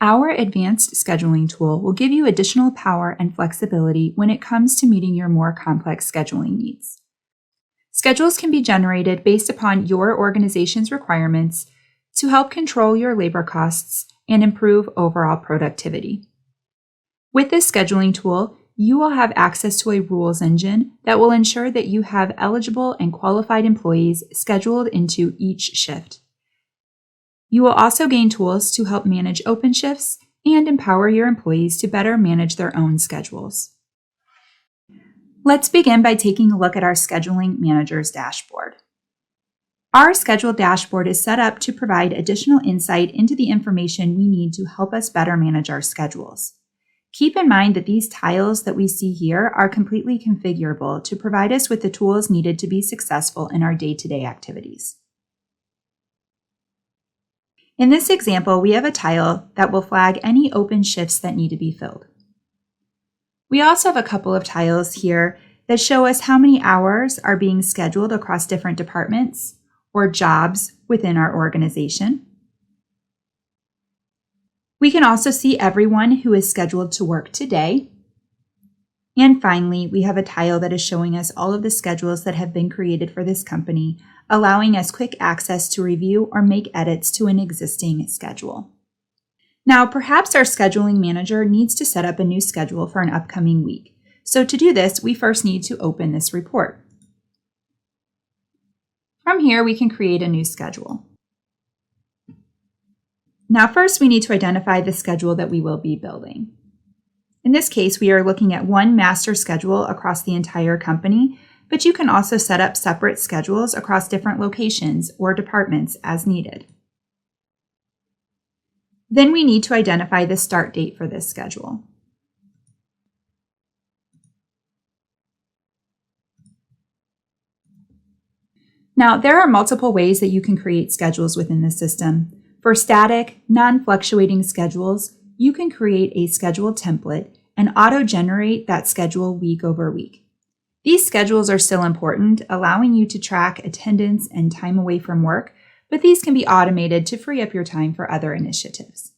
Our advanced scheduling tool will give you additional power and flexibility when it comes to meeting your more complex scheduling needs. Schedules can be generated based upon your organization's requirements to help control your labor costs and improve overall productivity. With this scheduling tool, you will have access to a rules engine that will ensure that you have eligible and qualified employees scheduled into each shift. You will also gain tools to help manage open shifts and empower your employees to better manage their own schedules. Let's begin by taking a look at our Scheduling Manager's dashboard. Our schedule dashboard is set up to provide additional insight into the information we need to help us better manage our schedules. Keep in mind that these tiles that we see here are completely configurable to provide us with the tools needed to be successful in our day-to-day activities. In this example, we have a tile that will flag any open shifts that need to be filled. We also have a couple of tiles here that show us how many hours are being scheduled across different departments or jobs within our organization. We can also see everyone who is scheduled to work today. And finally, we have a tile that is showing us all of the schedules that have been created for this company, allowing us quick access to review or make edits to an existing schedule. Now, perhaps our scheduling manager needs to set up a new schedule for an upcoming week. So to do this, we first need to open this report. From here, we can create a new schedule. Now, first, we need to identify the schedule that we will be building. In this case, we are looking at one master schedule across the entire company, but you can also set up separate schedules across different locations or departments as needed. Then we need to identify the start date for this schedule. Now, there are multiple ways that you can create schedules within the system. For static, non-fluctuating schedules, you can create a schedule template and auto-generate that schedule week over week. These schedules are still important, allowing you to track attendance and time away from work, but these can be automated to free up your time for other initiatives.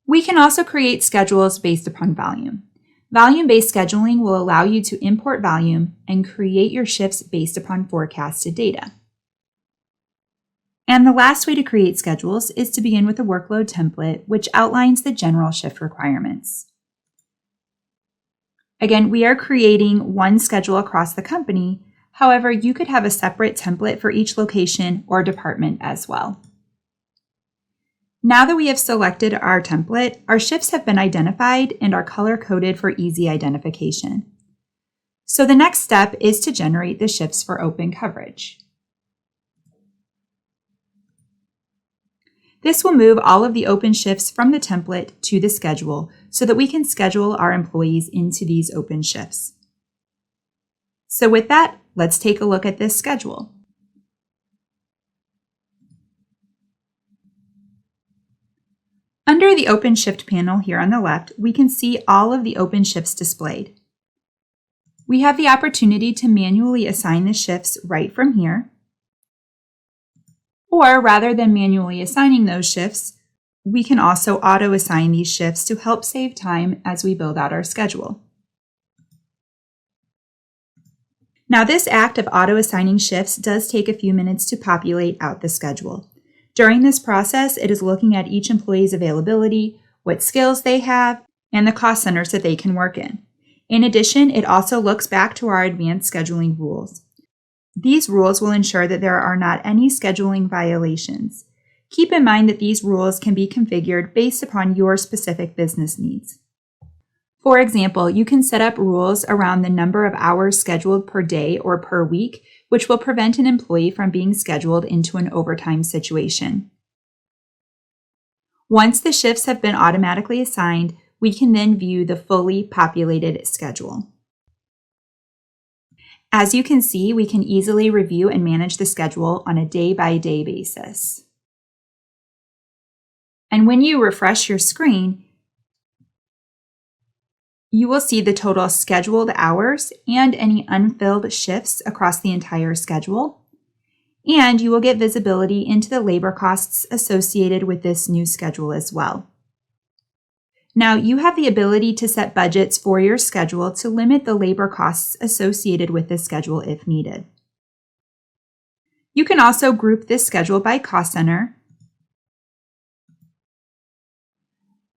We can also create schedules based upon volume. Volume-based scheduling will allow you to import volume and create your shifts based upon forecasted data. And the last way to create schedules is to begin with a workload template, which outlines the general shift requirements. Again, we are creating one schedule across the company. However, you could have a separate template for each location or department as well. Now that we have selected our template, our shifts have been identified and are color-coded for easy identification. So the next step is to generate the shifts for open coverage. This will move all of the open shifts from the template to the schedule so that we can schedule our employees into these open shifts. So with that, let's take a look at this schedule. Under the Open Shift panel here on the left, we can see all of the open shifts displayed. We have the opportunity to manually assign the shifts right from here. Or rather than manually assigning those shifts, we can also auto-assign these shifts to help save time as we build out our schedule. Now, this act of auto-assigning shifts does take a few minutes to populate out the schedule. During this process, it is looking at each employee's availability, what skills they have, and the cost centers that they can work in. In addition, it also looks back to our advanced scheduling rules. These rules will ensure that there are not any scheduling violations. Keep in mind that these rules can be configured based upon your specific business needs. For example, you can set up rules around the number of hours scheduled per day or per week, which will prevent an employee from being scheduled into an overtime situation. Once the shifts have been automatically assigned, we can then view the fully populated schedule. As you can see, we can easily review and manage the schedule on a day-by-day basis. And when you refresh your screen, you will see the total scheduled hours and any unfilled shifts across the entire schedule. and you will get visibility into the labor costs associated with this new schedule as well. Now, you have the ability to set budgets for your schedule to limit the labor costs associated with this schedule if needed. You can also group this schedule by cost center.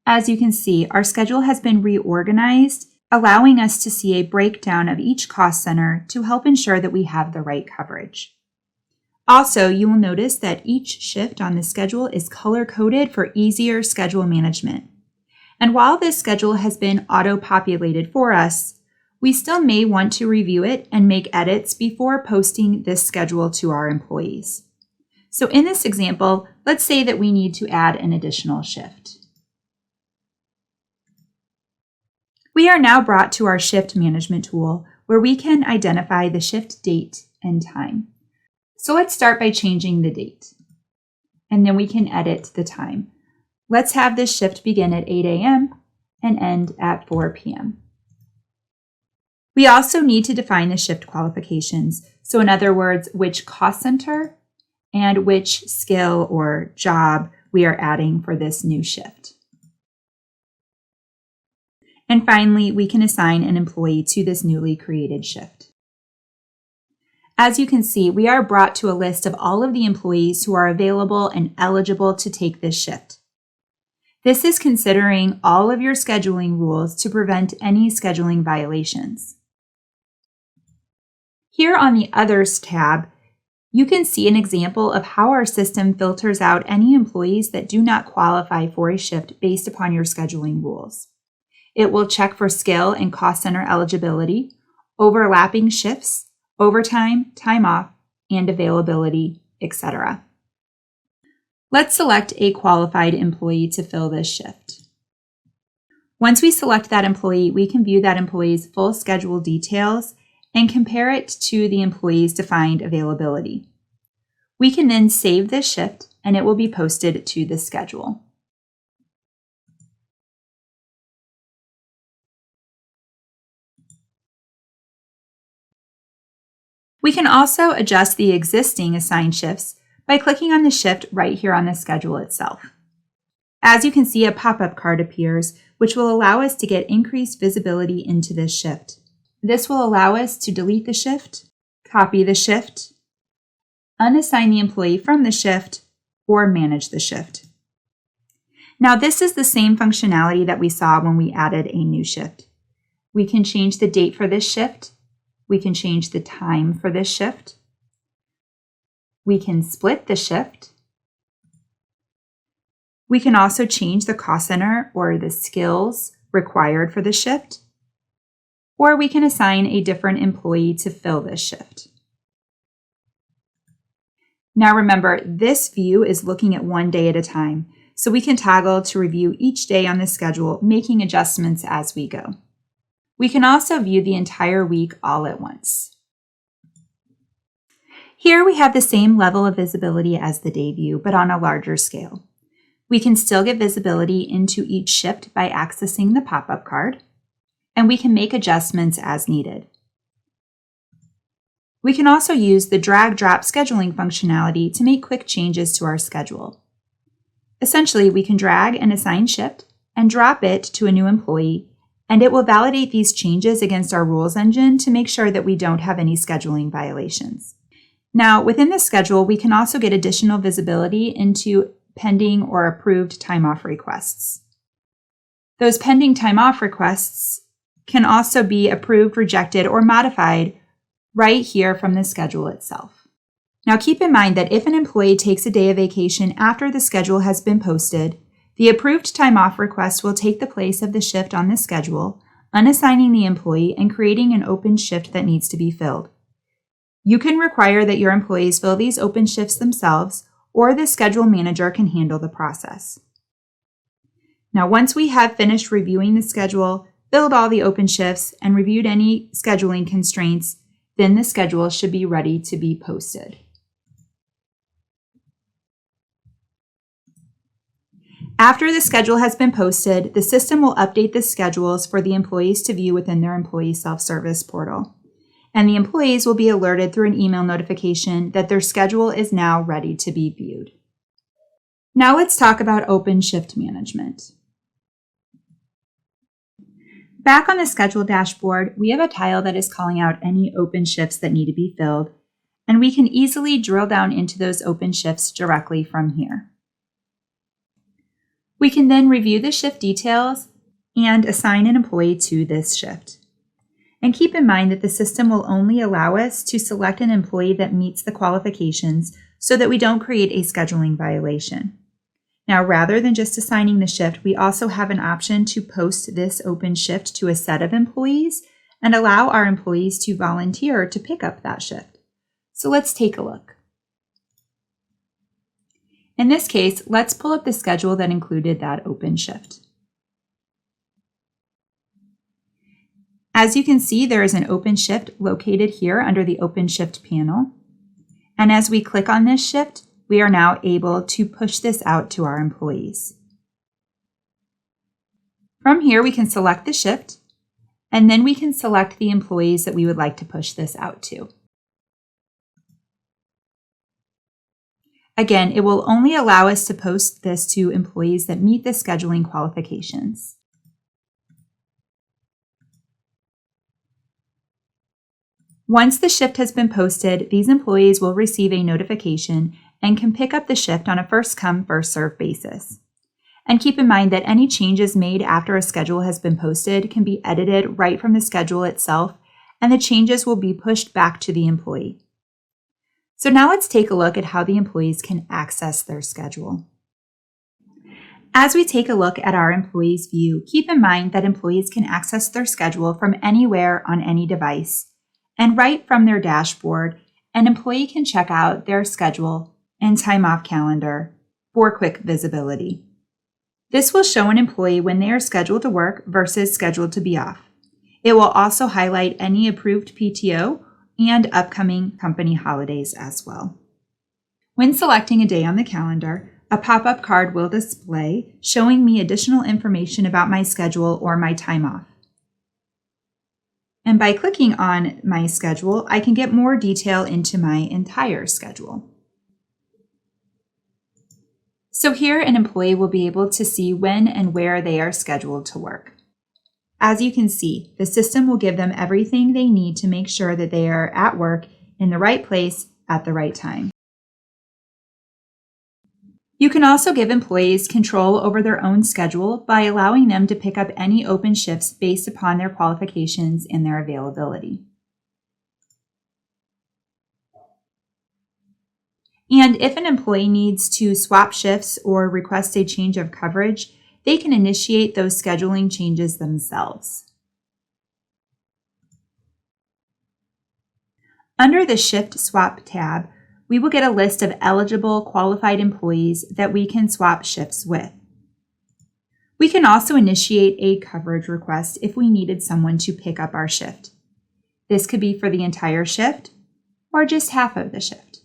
As you can see, our schedule has been reorganized, allowing us to see a breakdown of each cost center to help ensure that we have the right coverage. Also, you will notice that each shift on the schedule is color-coded for easier schedule management. And while this schedule has been auto-populated for us, we still may want to review it and make edits before posting this schedule to our employees. So in this example, let's say that we need to add an additional shift. We are now brought to our shift management tool where we can identify the shift date and time. So let's start by changing the date, and then we can edit the time. Let's have this shift begin at 8 a.m. and end at 4 p.m. We also need to define the shift qualifications. So in other words, which cost center and which skill or job we are adding for this new shift. And finally, we can assign an employee to this newly created shift. As you can see, we are brought to a list of all of the employees who are available and eligible to take this shift. This is considering all of your scheduling rules to prevent any scheduling violations. Here on the Others tab, you can see an example of how our system filters out any employees that do not qualify for a shift based upon your scheduling rules. It will check for skill and cost center eligibility, overlapping shifts, overtime, time off, and availability, etc. Let's select a qualified employee to fill this shift. Once we select that employee, we can view that employee's full schedule details and compare it to the employee's defined availability. We can then save this shift and it will be posted to the schedule. We can also adjust the existing assigned shifts by clicking on the shift right here on the schedule itself. As you can see, a pop-up card appears, which will allow us to get increased visibility into this shift. This will allow us to delete the shift, copy the shift, unassign the employee from the shift, or manage the shift. Now, this is the same functionality that we saw when we added a new shift. We can change the date for this shift. We can change the time for this shift. We can split the shift. We can also change the cost center or the skills required for the shift. Or we can assign a different employee to fill this shift. Now remember, this view is looking at one day at a time, so we can toggle to review each day on the schedule, making adjustments as we go. We can also view the entire week all at once. Here we have the same level of visibility as the day view, but on a larger scale. We can still get visibility into each shift by accessing the pop-up card, and we can make adjustments as needed. We can also use the drag-drop scheduling functionality to make quick changes to our schedule. Essentially, we can drag an assigned shift and drop it to a new employee, and it will validate these changes against our rules engine to make sure that we don't have any scheduling violations. Now, within the schedule, we can also get additional visibility into pending or approved time-off requests. Those pending time-off requests can also be approved, rejected, or modified right here from the schedule itself. Now, keep in mind that if an employee takes a day of vacation after the schedule has been posted, the approved time-off request will take the place of the shift on the schedule, unassigning the employee and creating an open shift that needs to be filled. You can require that your employees fill these open shifts themselves, or the schedule manager can handle the process. Now, once we have finished reviewing the schedule, filled all the open shifts, and reviewed any scheduling constraints, then the schedule should be ready to be posted. After the schedule has been posted, the system will update the schedules for the employees to view within their employee self-service portal. and the employees will be alerted through an email notification that their schedule is now ready to be viewed. Now let's talk about open shift management. Back on the schedule dashboard, we have a tile that is calling out any open shifts that need to be filled, and we can easily drill down into those open shifts directly from here. We can then review the shift details and assign an employee to this shift. And keep in mind that the system will only allow us to select an employee that meets the qualifications so that we don't create a scheduling violation. Now, rather than just assigning the shift, we also have an option to post this open shift to a set of employees and allow our employees to volunteer to pick up that shift. So let's take a look. In this case, let's pull up the schedule that included that open shift. As you can see, there is an open shift located here under the open shift panel. And as we click on this shift, we are now able to push this out to our employees. From here, we can select the shift, and then we can select the employees that we would like to push this out to. Again, it will only allow us to post this to employees that meet the scheduling qualifications. Once the shift has been posted, these employees will receive a notification and can pick up the shift on a first-come, first-served basis. And keep in mind that any changes made after a schedule has been posted can be edited right from the schedule itself, and the changes will be pushed back to the employee. So now let's take a look at how the employees can access their schedule. As we take a look at our employees view, keep in mind that employees can access their schedule from anywhere on any device. And right from their dashboard, an employee can check out their schedule and time off calendar for quick visibility. This will show an employee when they are scheduled to work versus scheduled to be off. It will also highlight any approved PTO and upcoming company holidays as well. When selecting a day on the calendar, a pop-up card will display showing me additional information about my schedule or my time off. And by clicking on my schedule, I can get more detail into my entire schedule. So here, an employee will be able to see when and where they are scheduled to work. As you can see, the system will give them everything they need to make sure that they are at work in the right place at the right time. You can also give employees control over their own schedule by allowing them to pick up any open shifts based upon their qualifications and their availability. And if an employee needs to swap shifts or request a change of coverage, they can initiate those scheduling changes themselves. Under the Shift Swap tab, we will get a list of eligible qualified employees that we can swap shifts with. We can also initiate a coverage request if we needed someone to pick up our shift. This could be for the entire shift or just half of the shift.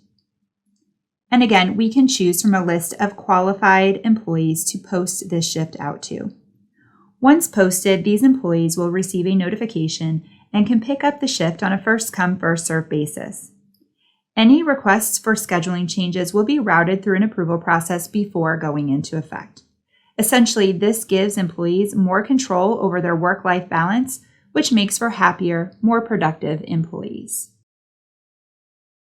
And again, we can choose from a list of qualified employees to post this shift out to. Once posted, these employees will receive a notification and can pick up the shift on a first-come, first-served basis. Any requests for scheduling changes will be routed through an approval process before going into effect. Essentially, this gives employees more control over their work-life balance, which makes for happier, more productive employees.